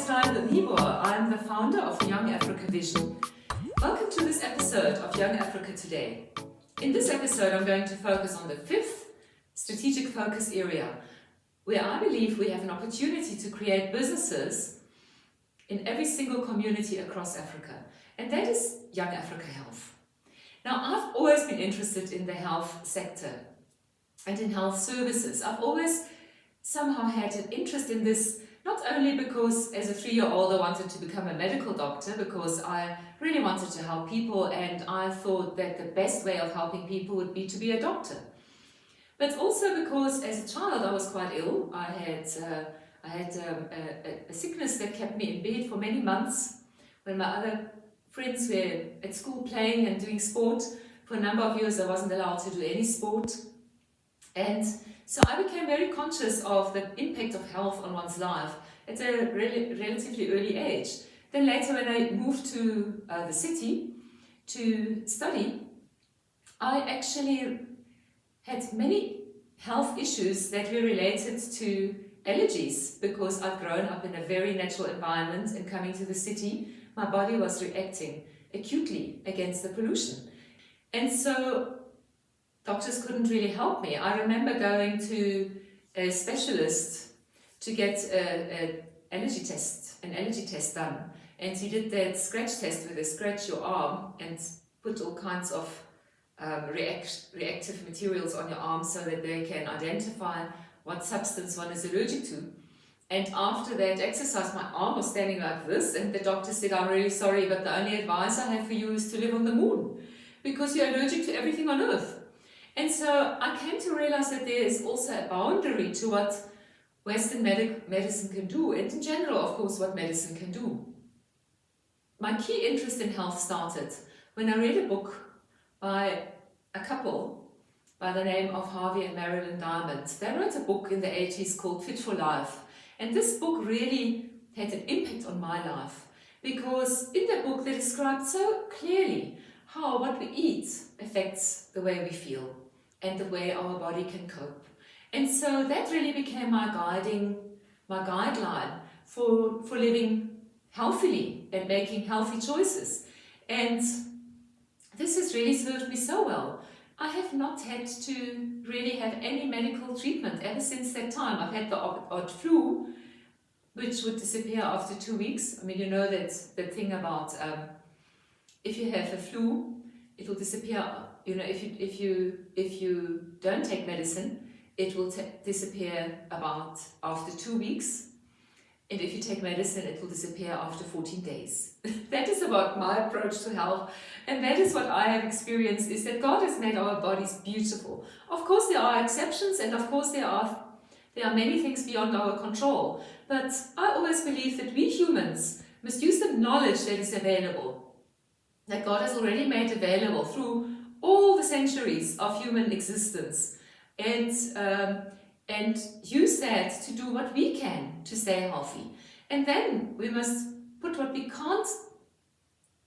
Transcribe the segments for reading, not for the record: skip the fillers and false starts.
is Reinhild Niebuhr. I'm the founder of Young Africa Vision. Welcome to this episode of Young Africa Today. In this episode, I'm going to focus on the fifth strategic focus area, where I believe we have an opportunity to create businesses in every single community across Africa, and that is Young Africa Health. Now, I've always been interested in the health sector and in health services. I've always somehow had an interest in this, not only because as a 3-year-old I wanted to become a medical doctor, because I really wanted to help people and I thought that the best way of helping people would be to be a doctor. But also because as a child I was quite ill. I had a sickness that kept me in bed for many months when my other friends were at school playing and doing sport. For a number of years I wasn't allowed to do any sport. And so I became very conscious of the impact of health on one's life at a relatively early age. Then later, when I moved to the city to study, I actually had many health issues that were related to allergies, because I've grown up in a very natural environment, and coming to the city, my body was reacting acutely against the pollution. And so doctors couldn't really help me. I remember going to a specialist to get an allergy test done. And he did that scratch test where they scratch your arm and put all kinds of reactive materials on your arm so that they can identify what substance one is allergic to. And after that exercise, my arm was standing like this, and the doctor said, "I'm really sorry, but the only advice I have for you is to live on the moon, because you're allergic to everything on Earth." And so I came to realize that there is also a boundary to what Western medicine can do, and in general, of course, what medicine can do. My key interest in health started when I read a book by a couple by the name of Harvey and Marilyn Diamond. They wrote a book in the 80s called Fit for Life, and this book really had an impact on my life, because in the book they described so clearly how what we eat affects the way we feel and the way our body can cope. And so that really became my guideline for living healthily and making healthy choices. And this has really served me so well. I have not had to really have any medical treatment ever since that time. I've had the odd flu, which would disappear after 2 weeks. I mean, you know that thing about if you have a flu, it will disappear. You know, if you don't take medicine, it will disappear about after 2 weeks. And if you take medicine, it will disappear after 14 days. That is about my approach to health. And that is what I have experienced, is that God has made our bodies beautiful. Of course, there are exceptions, and of course, there are many things beyond our control. But I always believe that we humans must use the knowledge that is available, that God has already made available through all the centuries of human existence, and use that to do what we can to stay healthy. And then we must put what we can't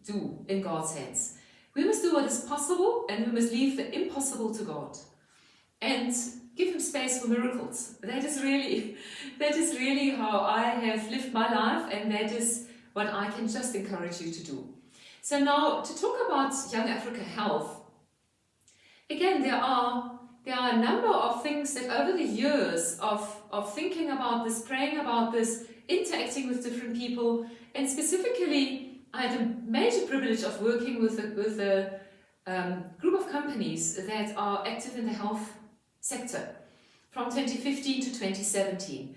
do in God's hands. We must do what is possible, and we must leave the impossible to God and give Him space for miracles. That is really how I have lived my life, and that is what I can just encourage you to do. So now, to talk about Young Africa Health, again, there are a number of things that over the years of thinking about this, praying about this, interacting with different people, and specifically I had a major privilege of working with a group of companies that are active in the health sector from 2015 to 2017.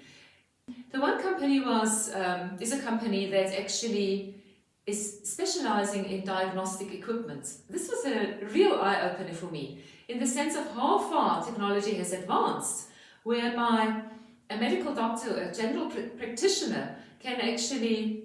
The one company is a company that actually is specializing in diagnostic equipment. This was a real eye-opener for me, in the sense of how far technology has advanced, whereby a medical doctor, a general practitioner, can actually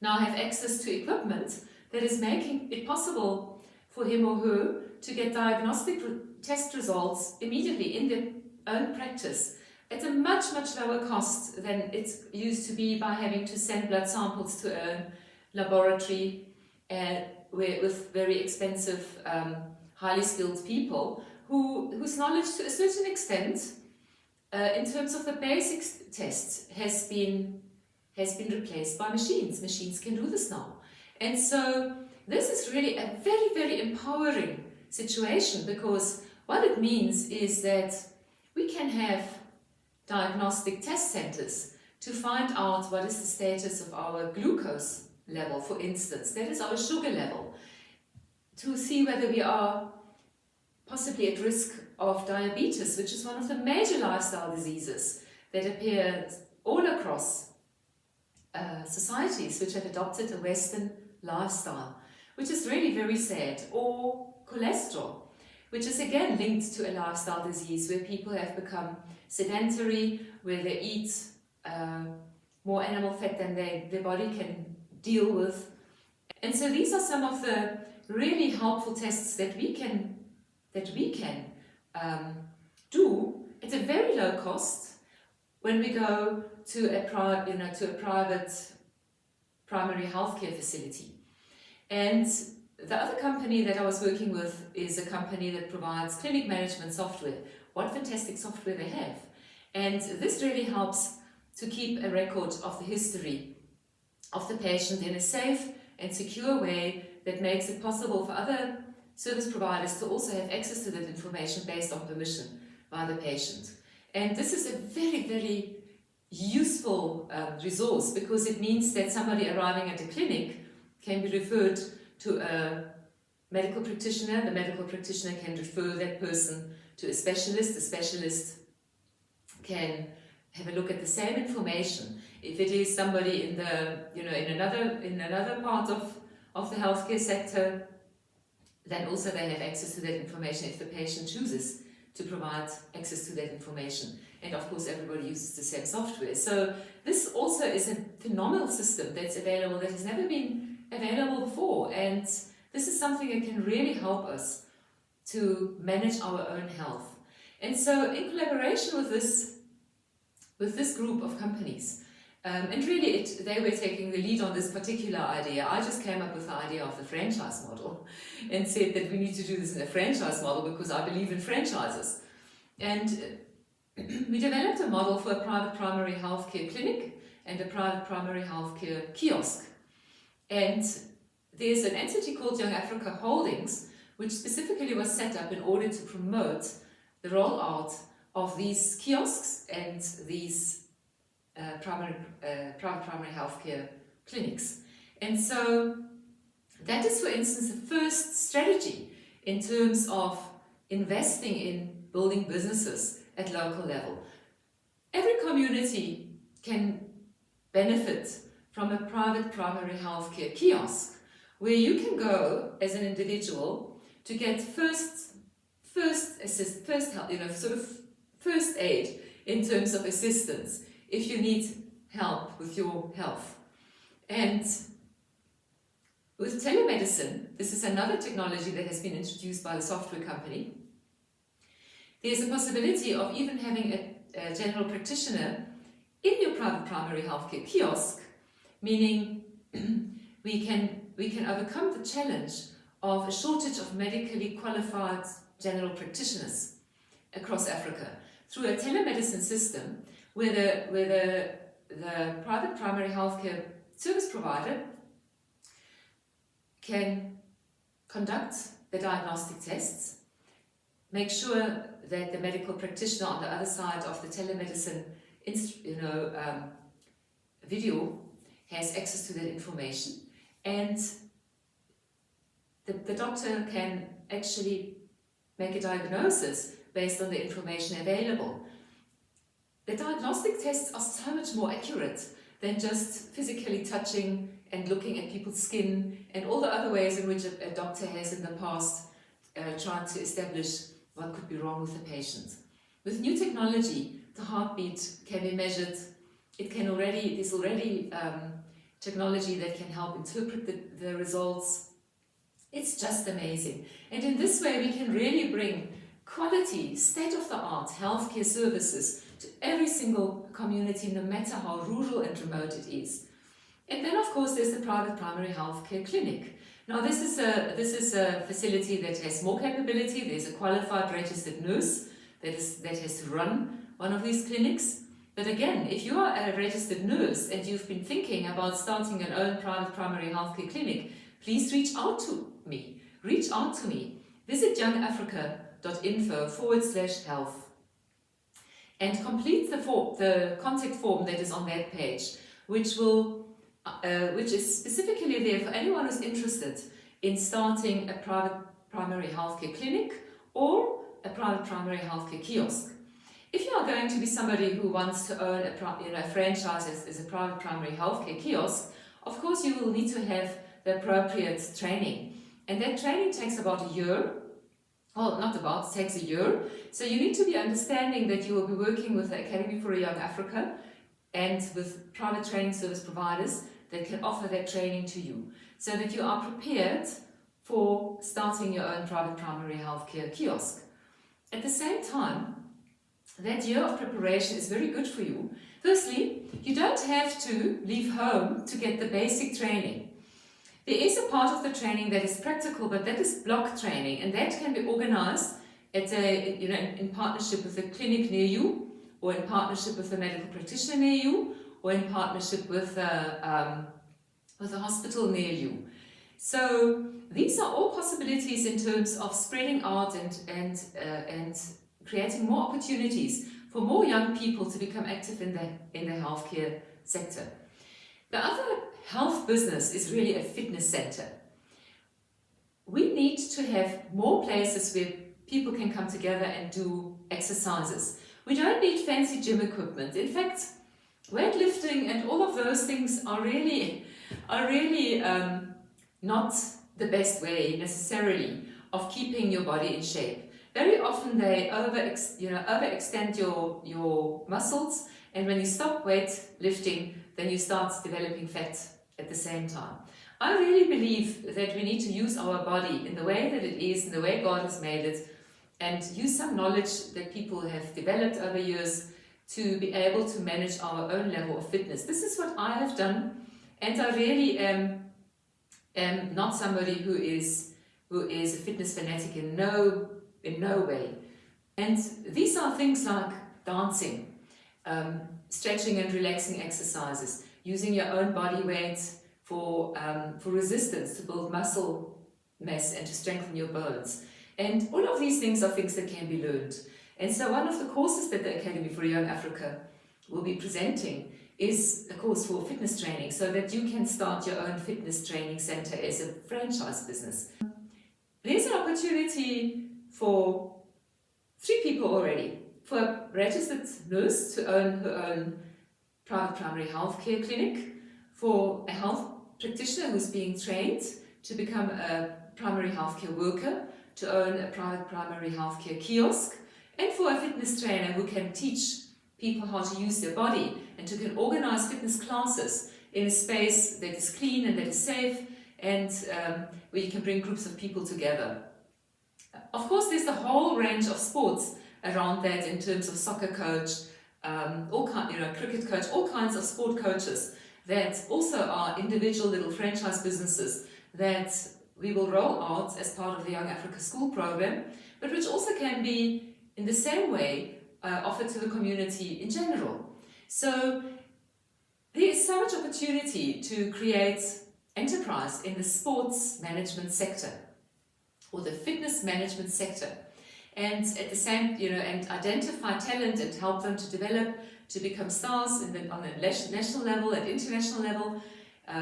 now have access to equipment that is making it possible for him or her to get diagnostic test results immediately in their own practice at a much, much lower cost than it used to be by having to send blood samples to a laboratory with very expensive, highly skilled people whose knowledge to a certain extent in terms of the basic tests has been has been replaced by machines. Machines can do this now. And so this is really a very, very empowering situation, because what it means is that we can have diagnostic test centers to find out what is the status of our glucose level, for instance, that is our sugar level, to see whether we are possibly at risk of diabetes, which is one of the major lifestyle diseases that appear all across societies which have adopted a Western lifestyle, which is really very sad, or cholesterol, which is again linked to a lifestyle disease where people have become sedentary, where they eat more animal fat than their body can deal with. And so these are some of the really helpful tests that we can do at a very low cost when we go to a private primary healthcare facility. And the other company that I was working with is a company that provides clinic management software. What fantastic software they have. And this really helps to keep a record of the history of the patient in a safe and secure way that makes it possible for other service providers to also have access to that information based on permission by the patient. And this is a very, very useful resource, because it means that somebody arriving at a clinic can be referred to a medical practitioner. The medical practitioner can refer that person to a specialist. The specialist can have a look at the same information. If it is somebody in the, in another part of the healthcare sector, then also they have access to that information if the patient chooses to provide access to that information. And of course, everybody uses the same software. So this also is a phenomenal system that's available, that has never been available before. And this is something that can really help us to manage our own health. And so in collaboration with this group of companies, and really they were taking the lead on this particular idea. I just came up with the idea of the franchise model and said that we need to do this in a franchise model because I believe in franchises. And we developed a model for a private primary healthcare clinic and a private primary healthcare kiosk. And there's an entity called Young Africa Holdings, which specifically was set up in order to promote the rollout of these kiosks and these private primary healthcare clinics. And so that is, for instance, the first strategy in terms of investing in building businesses at local level. Every community can benefit from a private primary healthcare kiosk where you can go as an individual to get first aid in terms of assistance if you need help with your health. And with telemedicine, this is another technology that has been introduced by the software company. There's a possibility of even having a general practitioner in your private primary healthcare kiosk, meaning we can overcome the challenge of a shortage of medically qualified general practitioners across Africa through a telemedicine system where the private primary healthcare service provider can conduct the diagnostic tests, make sure that the medical practitioner on the other side of the telemedicine video has access to that information, and the doctor can actually make a diagnosis based on the information available. The diagnostic tests are so much more accurate than just physically touching and looking at people's skin and all the other ways in which a doctor has in the past tried to establish what could be wrong with the patient. With new technology, the heartbeat can be measured. There's already technology that can help interpret the results. It's just amazing. And in this way, we can really bring quality, state-of-the-art healthcare services to every single community, no matter how rural and remote it is. And then, of course, there's the private primary healthcare clinic. Now, this is a facility that has more capability. There's a qualified registered nurse that has to run one of these clinics. But again, if you are a registered nurse and you've been thinking about starting your own private primary healthcare clinic, please reach out to me. Reach out to me. Visit youngafrica.info/health and complete the contact form that is on that page, which is specifically there for anyone who's interested in starting a private primary healthcare clinic or a private primary healthcare kiosk. If you are going to be somebody who wants to own a franchise as a private primary healthcare kiosk, of course you will need to have the appropriate training. And that training takes about a year. Well, not about, it takes a year. So you need to be understanding that you will be working with the Academy for a Young Africa and with private training service providers that can offer that training to you, so that you are prepared for starting your own private primary healthcare kiosk. At the same time, that year of preparation is very good for you. Firstly, you don't have to leave home to get the basic training. There is a part of the training that is practical, but that is block training, and that can be organized in partnership with a clinic near you, or in partnership with a medical practitioner near you, or in partnership with a hospital near you. So these are all possibilities in terms of spreading out and creating more opportunities for more young people to become active in the healthcare sector. The other health business is really a fitness center. We need to have more places where people can come together and do exercises. We don't need fancy gym equipment. In fact, weightlifting and all of those things are really not the best way necessarily of keeping your body in shape. Very often they overextend your muscles, and when you stop weightlifting, then you start developing fat at the same time. I really believe that we need to use our body in the way that it is, in the way God has made it, and use some knowledge that people have developed over years to be able to manage our own level of fitness. This is what I have done, and I really am not somebody who is a fitness fanatic in no way. And these are things like dancing, stretching and relaxing exercises, using your own body weight for resistance, to build muscle mass and to strengthen your bones. And all of these things are things that can be learned. And so one of the courses that the Academy for Young Africa will be presenting is a course for fitness training, so that you can start your own fitness training center as a franchise business. There's an opportunity for 3 people already. For a registered nurse to own her own private primary healthcare clinic, for a health practitioner who's being trained to become a primary healthcare worker, to own a private primary healthcare kiosk, and for a fitness trainer who can teach people how to use their body and who can organize fitness classes in a space that is clean and that is safe, and where you can bring groups of people together. Of course, there's the whole range of sports around that, in terms of soccer coach, cricket coach, all kinds of sport coaches that also are individual little franchise businesses that we will roll out as part of the Young Africa School program, but which also can be in the same way offered to the community in general. So there is so much opportunity to create enterprise in the sports management sector, or the fitness management sector, and at the same, and identify talent and help them to develop, to become stars on a national level and international level.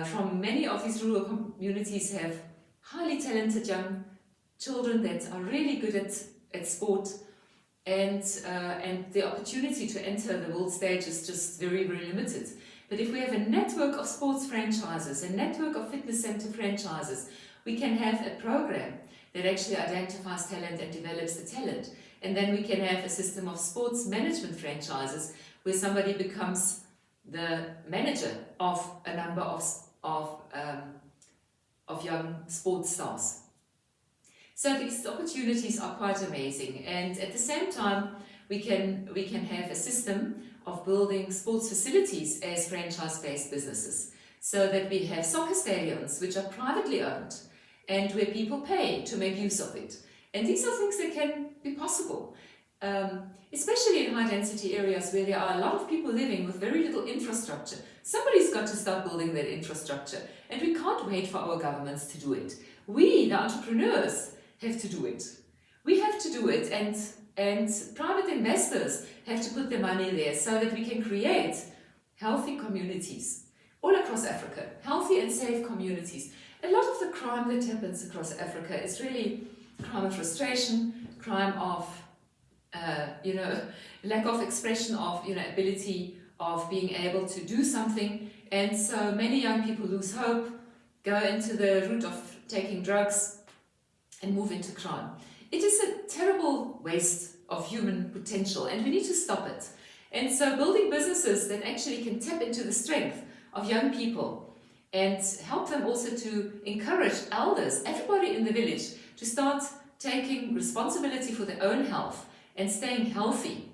From many of these rural communities have highly talented young children that are really good at sport, and the opportunity to enter the world stage is just very, very limited. But if we have a network of sports franchises, a network of fitness center franchises, we can have a program that actually identifies talent and develops the talent. And then we can have a system of sports management franchises where somebody becomes the manager of a number of young sports stars. So these opportunities are quite amazing, and at the same time we can have a system of building sports facilities as franchise-based businesses, so that we have soccer stadiums which are privately owned and where people pay to make use of it. And these are things that can be possible. especially in high-density areas where there are a lot of people living with very little infrastructure. Somebody's got to start building that infrastructure, and we can't wait for our governments to do it. We, the entrepreneurs, have to do it. We have to do it, and private investors have to put their money there so that we can create healthy communities all across Africa, healthy and safe communities. A lot of the crime that happens across Africa is really crime of frustration, crime of lack of expression of ability of being able to do something, and so many young people lose hope, go into the route of taking drugs and move into crime. It is a terrible waste of human potential, and we need to stop it. And so building businesses that actually can tap into the strength of young people and help them also to encourage elders, everybody in the village, to start taking responsibility for their own health and staying healthy.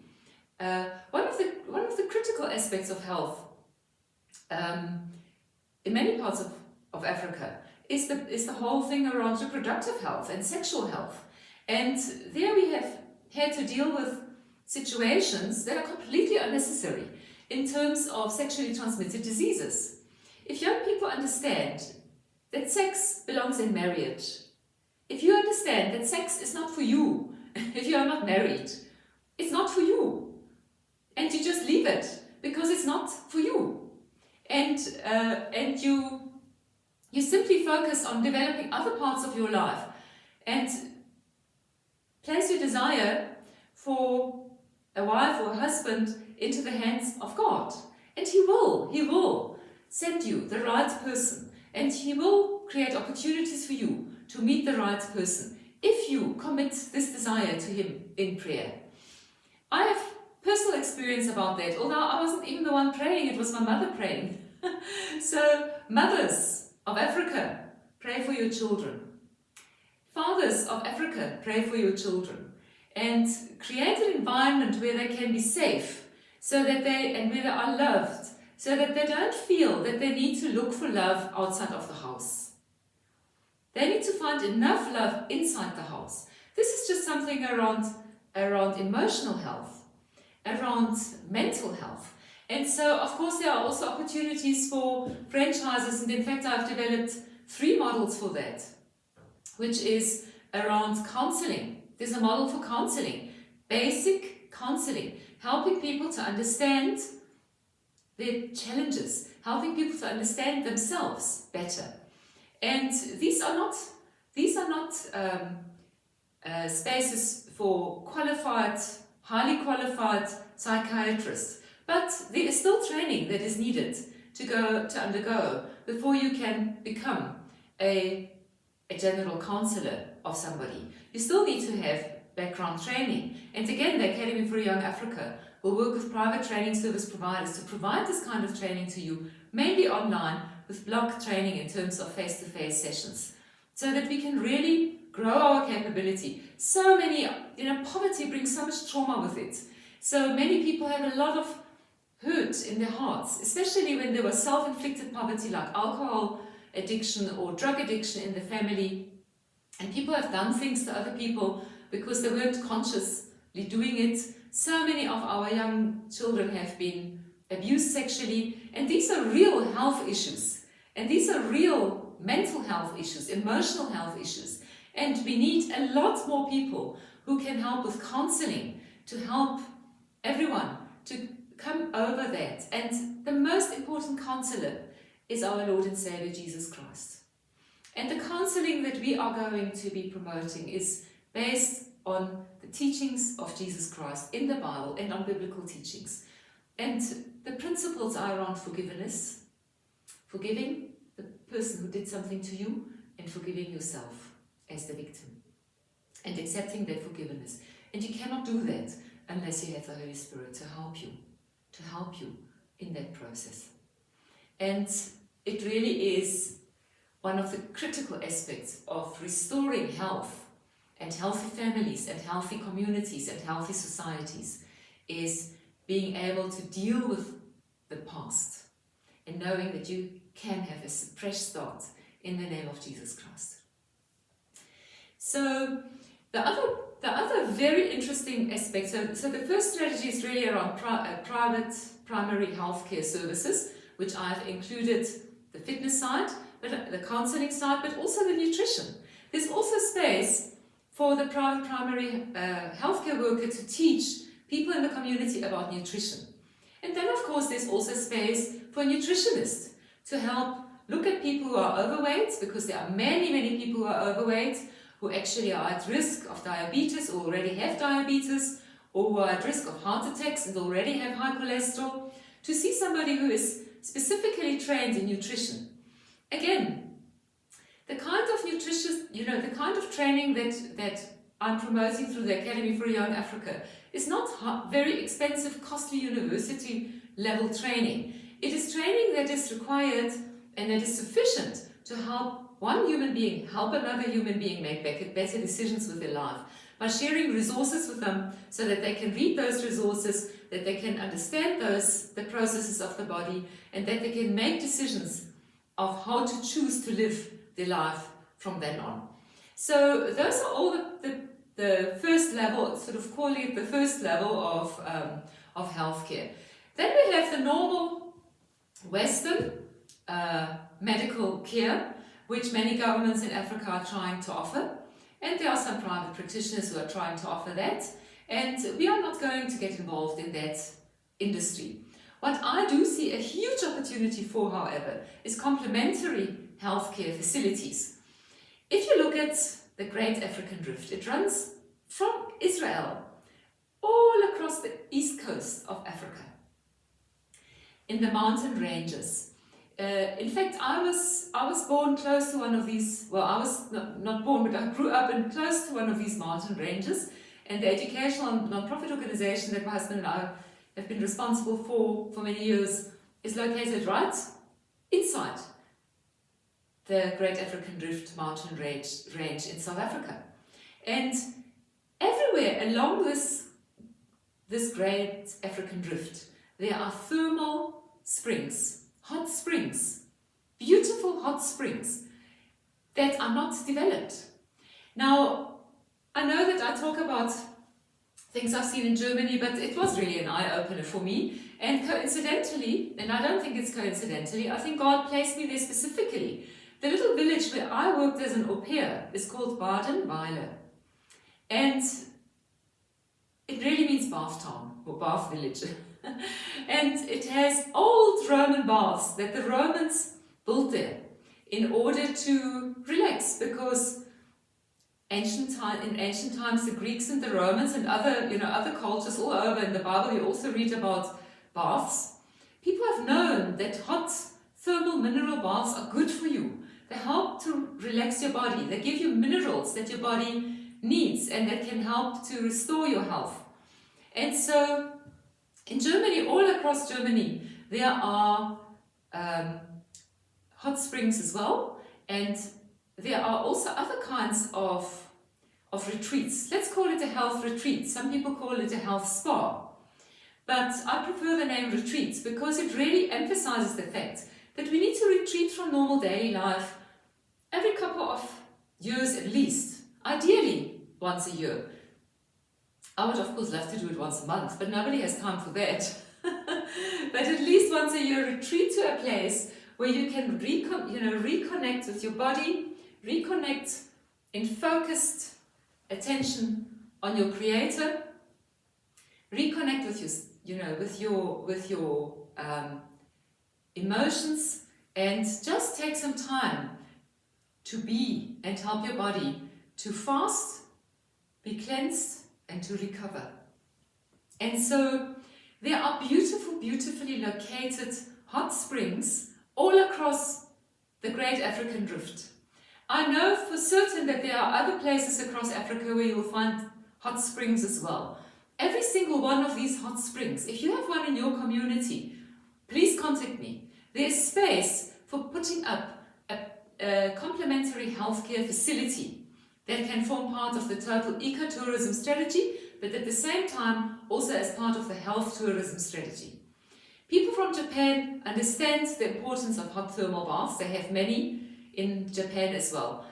One of the critical aspects of health in many parts of Africa is the whole thing around reproductive health and sexual health. And there we have had to deal with situations that are completely unnecessary in terms of sexually transmitted diseases. If young people understand that sex belongs in marriage, if you understand that sex is not for you, if you are not married, it's not for you, and you just leave it because it's not for you, and you simply focus on developing other parts of your life and place your desire for a wife or a husband into the hands of God, and He will send you the right person, and He will create opportunities for you to meet the right person if you commit this desire to Him in prayer. I have personal experience about that, although I wasn't even the one praying, it was my mother praying. So mothers of Africa, pray for your children. Fathers of Africa, pray for your children, and create an environment where they can be safe, so that where they are loved, so that they don't feel that they need to look for love outside of the house. They need to find enough love inside the house. This is just something around emotional health, around mental health. And so, of course, there are also opportunities for franchises, and in fact I've developed 3 models for that, which is around counseling. There's a model for counseling, basic counseling, helping people to understand their challenges, helping people to understand themselves better. And these are not spaces for qualified, highly qualified psychiatrists, but there is still training that is needed to undergo before you can become a general counsellor of somebody. You still need to have background training. And again, the Academy for Young Africa will work with private training service providers to provide this kind of training to you, mainly online, with block training in terms of face-to-face sessions, so that we can really grow our capability. So many, poverty brings so much trauma with it. So many people have a lot of hurt in their hearts, especially when there was self-inflicted poverty like alcohol addiction or drug addiction in the family. And people have done things to other people because they weren't consciously doing it. So many of our young children have been abused sexually, and these are real health issues. And these are real mental health issues, emotional health issues. And we need a lot more people who can help with counseling to help everyone to come over that. And the most important counselor is our Lord and Savior Jesus Christ. And the counseling that we are going to be promoting is based on the teachings of Jesus Christ in the Bible and on biblical teachings. And the principles are around forgiveness, forgiving the person who did something to you, and forgiving yourself as the victim, and accepting that forgiveness. And you cannot do that unless you have the Holy Spirit to help you in that process. And it really is one of the critical aspects of restoring health and healthy families and healthy communities and healthy societies, is being able to deal with the past and knowing that you can have a fresh start in the name of Jesus Christ. So The other very interesting aspect, so the first strategy is really around private primary healthcare services, which I've included the fitness side, but the counseling side, but also the nutrition. There's also space for the private primary healthcare worker to teach people in the community about nutrition. And then of course there's also space for a nutritionist to help look at people who are overweight, because there are many people who are overweight, who actually are at risk of diabetes or already have diabetes, or who are at risk of heart attacks and already have high cholesterol, to see somebody who is specifically trained in nutrition. Again, the kind of nutrition, the kind of training that I'm promoting through the Academy for Young Africa is not very expensive, costly university level training. It is training that is required and that is sufficient to help one human being help another human being make better decisions with their life, by sharing resources with them so that they can read those resources, that they can understand the processes of the body, and that they can make decisions of how to choose to live their life from then on. So those are all the first level, sort of calling it the first level of healthcare. Then we have the normal Western medical care, which many governments in Africa are trying to offer. And there are some private practitioners who are trying to offer that. And we are not going to get involved in that industry. What I do see a huge opportunity for, however, is complementary healthcare facilities. If you look at the Great African Rift, it runs from Israel all across the east coast of Africa, in the mountain ranges. In fact, I was born close to one of these, well, I was not born, but I grew up close to one of these mountain ranges, and the educational non-profit organization that my husband and I have been responsible for many years is located right inside the Great African Rift mountain range in South Africa. And everywhere along this Great African Rift, there are thermal springs, hot springs, beautiful hot springs that are not developed. Now, I know that I talk about things I've seen in Germany, but it was really an eye-opener for me. And coincidentally, and I don't think it's coincidentally, I think God placed me there specifically. The little village where I worked as an au pair is called Baden-Weiler. And it really means bath town, or bath village. And it has old Roman baths that the Romans built there in order to relax, because in ancient times the Greeks and the Romans and other cultures all over in the Bible, you also read about baths. People have known that hot thermal mineral baths are good for you. They help to relax your body. They give you minerals that your body needs and that can help to restore your health. And so in Germany, all across Germany, there are hot springs as well, and there are also other kinds of retreats. Let's call it a health retreat. Some people call it a health spa. But I prefer the name retreats because it really emphasizes the fact that we need to retreat from normal daily life every couple of years at least, ideally once a year. I would of course love to do it once a month, but nobody has time for that. But at least once a year, retreat to a place where you can reconnect with your body, reconnect in focused attention on your Creator, reconnect with your emotions, and just take some time to be and help your body to fast, be cleansed, and to recover. And so there are beautifully located hot springs all across the Great African Rift. I know for certain that there are other places across Africa where you will find hot springs as well. Every single one of these hot springs, if you have one in your community, please contact me. There is space for putting up a complementary healthcare facility that can form part of the total ecotourism strategy, but at the same time also as part of the health tourism strategy. People from Japan understand the importance of hot thermal baths. They have many in Japan as well.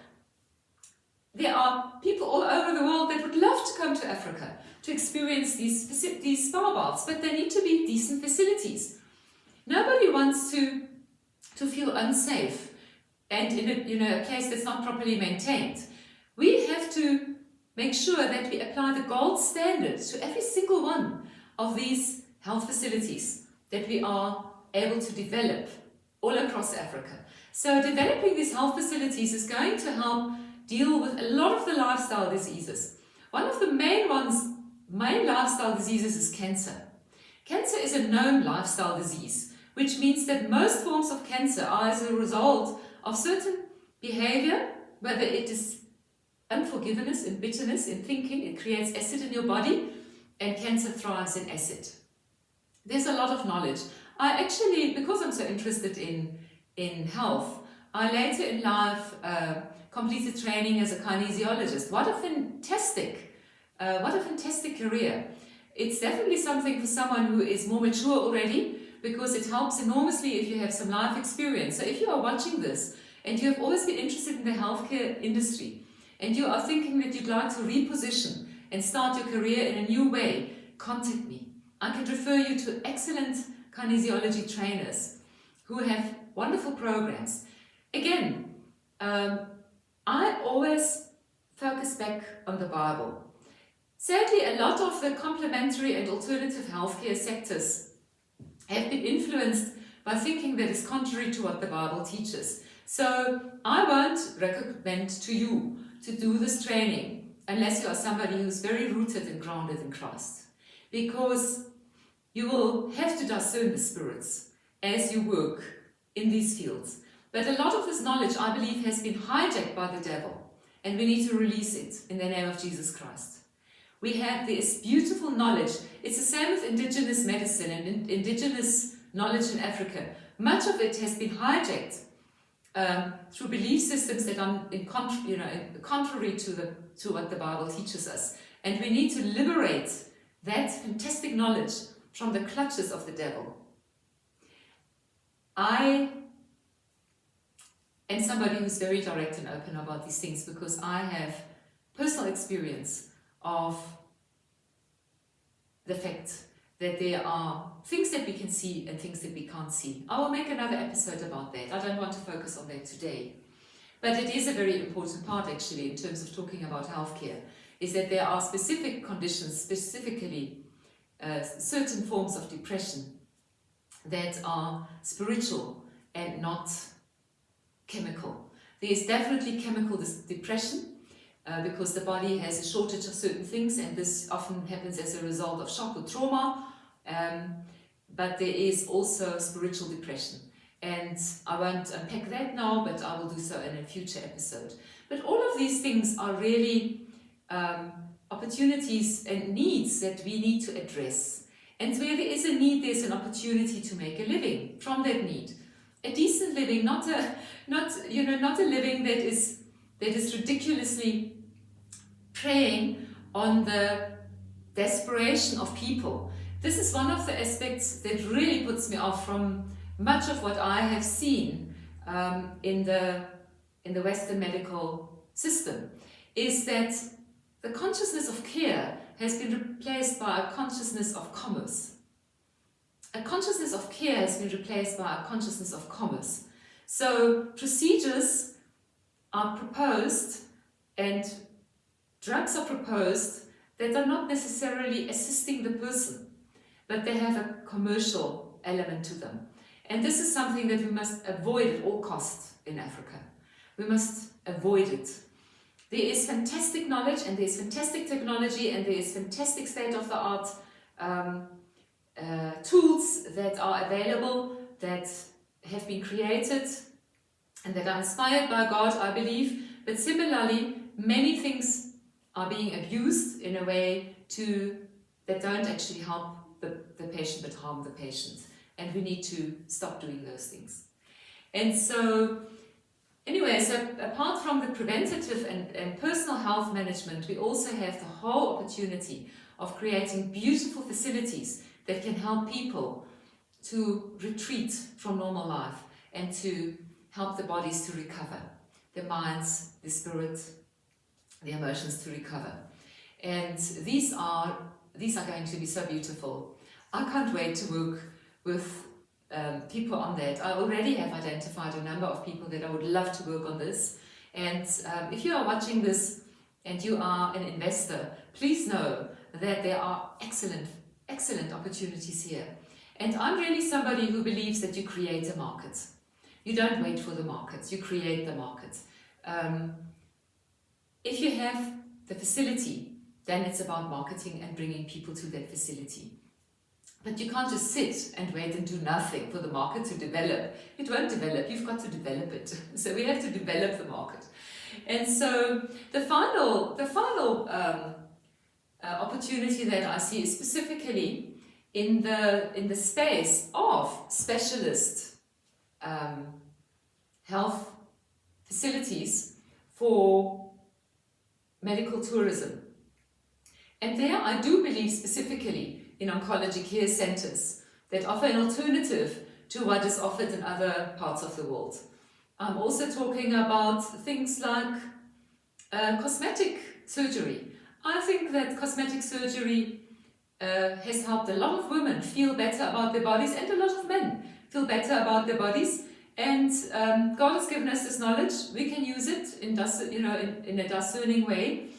there are people all over the world that would love to come to Africa to experience these spa baths, but they need to be decent facilities. Nobody wants to feel unsafe and in a place that's not properly maintained. We have to make sure that we apply the gold standard to every single one of these health facilities that we are able to develop all across Africa. So developing these health facilities is going to help deal with a lot of the lifestyle diseases. One of the main lifestyle diseases is cancer. Cancer is a known lifestyle disease, which means that most forms of cancer are as a result of certain behavior, whether it is unforgiveness and bitterness in thinking. It creates acid in your body, and cancer thrives in acid. There's a lot of knowledge. I actually, because I'm so interested in health, I later in life completed training as a kinesiologist. What a fantastic career. It's definitely something for someone who is more mature already, because it helps enormously if you have some life experience. So if you are watching this and you have always been interested in the healthcare industry and you are thinking that you'd like to reposition and start your career in a new way, contact me. I can refer you to excellent kinesiology trainers who have wonderful programs. Again, I always focus back on the Bible. Sadly, a lot of the complementary and alternative healthcare sectors have been influenced by thinking that is contrary to what the Bible teaches. So I won't recommend to you to do this training unless you are somebody who's very rooted and grounded in Christ, because you will have to discern the spirits as you work in these fields. But a lot of this knowledge, I believe, has been hijacked by the devil, and we need to release it in the name of Jesus Christ. We have this beautiful knowledge. It's the same with indigenous medicine and indigenous knowledge in Africa. Much of it has been hijacked through belief systems that are contrary to what the Bible teaches us. And we need to liberate that fantastic knowledge from the clutches of the devil. I am somebody who's very direct and open about these things because I have personal experience of the fact that there are things that we can see and things that we can't see. I will make another episode about that. I don't want to focus on that today. But it is a very important part actually in terms of talking about healthcare, is that there are specific conditions, specifically certain forms of depression that are spiritual and not chemical. There is definitely chemical depression, because the body has a shortage of certain things, and this often happens as a result of shock or trauma, but there is also spiritual depression, and I won't unpack that now, but I will do so in a future episode. But all of these things are really opportunities and needs that we need to address, and where there is a need, there's an opportunity to make a living from that need, a decent living, not a living that is ridiculously preying on the desperation of people. This is one of the aspects that really puts me off from much of what I have seen in the Western medical system, is that the consciousness of care has been replaced by a consciousness of commerce. A consciousness of care has been replaced by a consciousness of commerce. So procedures are proposed and drugs are proposed that are not necessarily assisting the person, but they have a commercial element to them. And this is something that we must avoid at all costs in Africa. We must avoid it. There is fantastic knowledge, and there is fantastic technology, and there is fantastic state-of-the-art tools that are available, that have been created, and that are inspired by God, I believe. But similarly, many things are being abused in a way that don't actually help the patient but harm the patient. And we need to stop doing those things. And so, anyway, so apart from the preventative and personal health management, we also have the whole opportunity of creating beautiful facilities that can help people to retreat from normal life and to help the bodies to recover, the minds, the spirit, the emotions to recover. And these are going to be so beautiful. I can't wait to work with people on that. I already have identified a number of people that I would love to work on this. And if you are watching this and you are an investor, please know that there are excellent opportunities here. And I'm really somebody who believes that you create a market. You don't wait for the market, you create the market. If you have the facility, then it's about marketing and bringing people to that facility. But you can't just sit and wait and do nothing for the market to develop. It won't develop, you've got to develop it. So we have to develop the market. And so the final opportunity that I see is specifically in the space of specialist health facilities for medical tourism. And there I do believe specifically in oncology care centers that offer an alternative to what is offered in other parts of the world. I'm also talking about things like cosmetic surgery. I think that cosmetic surgery has helped a lot of women feel better about their bodies, and a lot of men feel better about their bodies. And God has given us this knowledge. We can use it in a discerning way.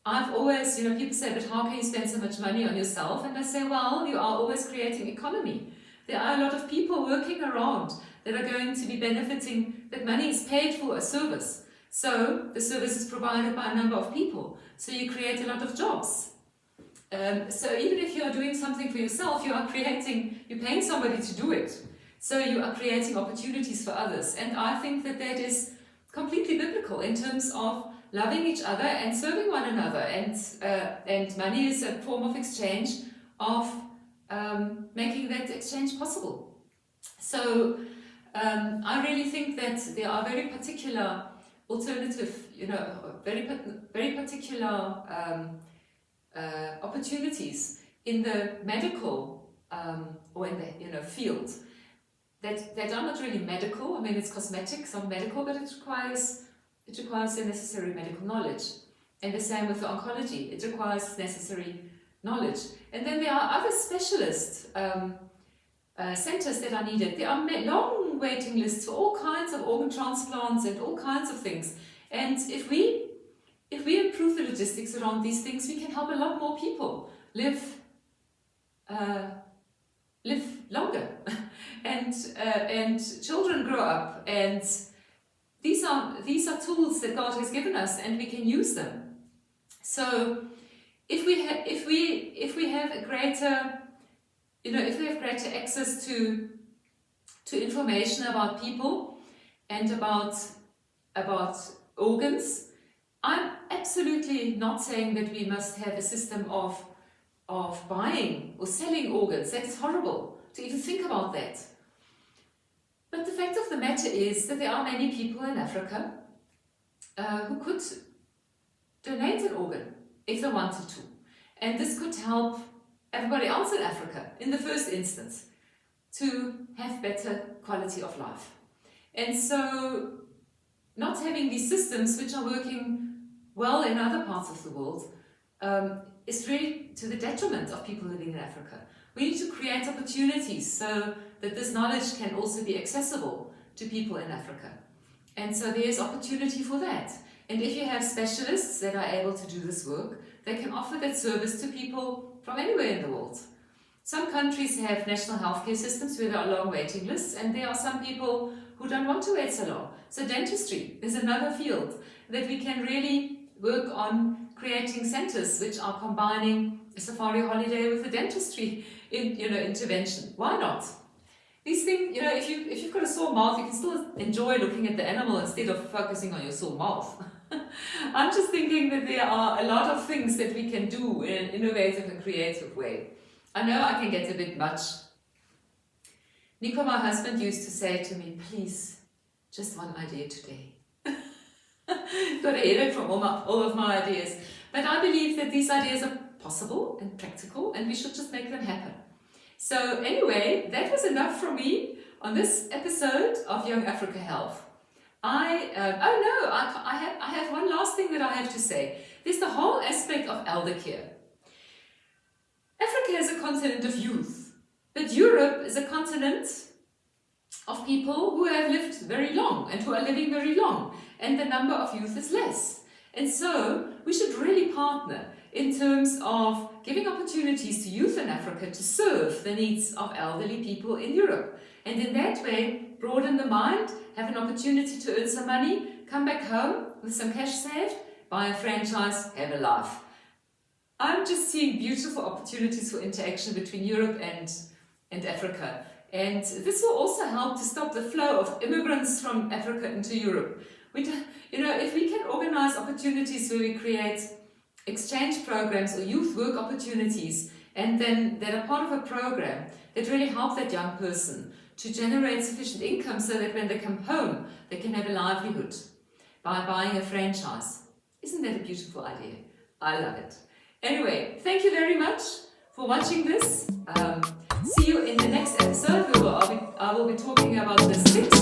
I've always, people say, but how can you spend so much money on yourself? And I say, well, you are always creating economy. There are a lot of people working around that are going to be benefiting, that money is paid for a service. So the service is provided by a number of people. So you create a lot of jobs. So even if you are doing something for yourself, you're paying somebody to do it. So you are creating opportunities for others. And I think that is completely biblical in terms of loving each other and serving one another. And money is a form of exchange, of making that exchange possible. So I really think that there are very particular alternative, very particular opportunities in the medical or in the field that are not really medical. I mean, it's cosmetic, some medical, but it requires the necessary medical knowledge. And the same with the oncology, it requires necessary knowledge. And then there are other specialist centers that are needed. There are long waiting lists for all kinds of organ transplants and all kinds of things. And if we improve the logistics around these things, we can help a lot more people live longer, and children grow up. And these are tools that God has given us, and we can use them. So if we have greater access to information about people and about organs, I'm absolutely not saying that we must have a system of buying or selling organs. That is horrible to even think about that. But the fact of the matter is that there are many people in Africa who could donate an organ if they wanted to. And this could help everybody else in Africa, in the first instance, to have better quality of life. And so not having these systems, which are working well in other parts of the world, is really to the detriment of people living in Africa. We need to create opportunities so that this knowledge can also be accessible to people in Africa. And so there is opportunity for that. And if you have specialists that are able to do this work, they can offer that service to people from anywhere in the world. Some countries have national healthcare systems where there are long waiting lists, and there are some people who don't want to wait so long. So dentistry is another field that we can really work on, creating centers which are combining a safari holiday with a dentistry intervention. Why not? These things, if you've got a sore mouth, you can still enjoy looking at the animal instead of focusing on your sore mouth. I'm just thinking that there are a lot of things that we can do in an innovative and creative way. I know I can get a bit much. Nico, my husband, used to say to me, please, just one idea today. Got a headache from all of my ideas. But I believe that these ideas are possible and practical, and we should just make them happen. So anyway, that was enough from me on this episode of Young Africa Health. I have one last thing that I have to say. There's the whole aspect of elder care. Africa is a continent of youth, but Europe is a continent of people who have lived very long and who are living very long, and the number of youth is less. And so we should really partner in terms of giving opportunities to youth in Africa to serve the needs of elderly people in Europe. And in that way, broaden the mind, have an opportunity to earn some money, come back home with some cash saved, buy a franchise, have a life. I'm just seeing beautiful opportunities for interaction between Europe and Africa. And this will also help to stop the flow of immigrants from Africa into Europe. If we can organize opportunities where we create exchange programs or youth work opportunities, and then that are part of a program that really help that young person to generate sufficient income so that when they come home, they can have a livelihood by buying a franchise. Isn't that a beautiful idea? I love it. Anyway, thank you very much for watching this. See you in the next episode where I will be talking about the 6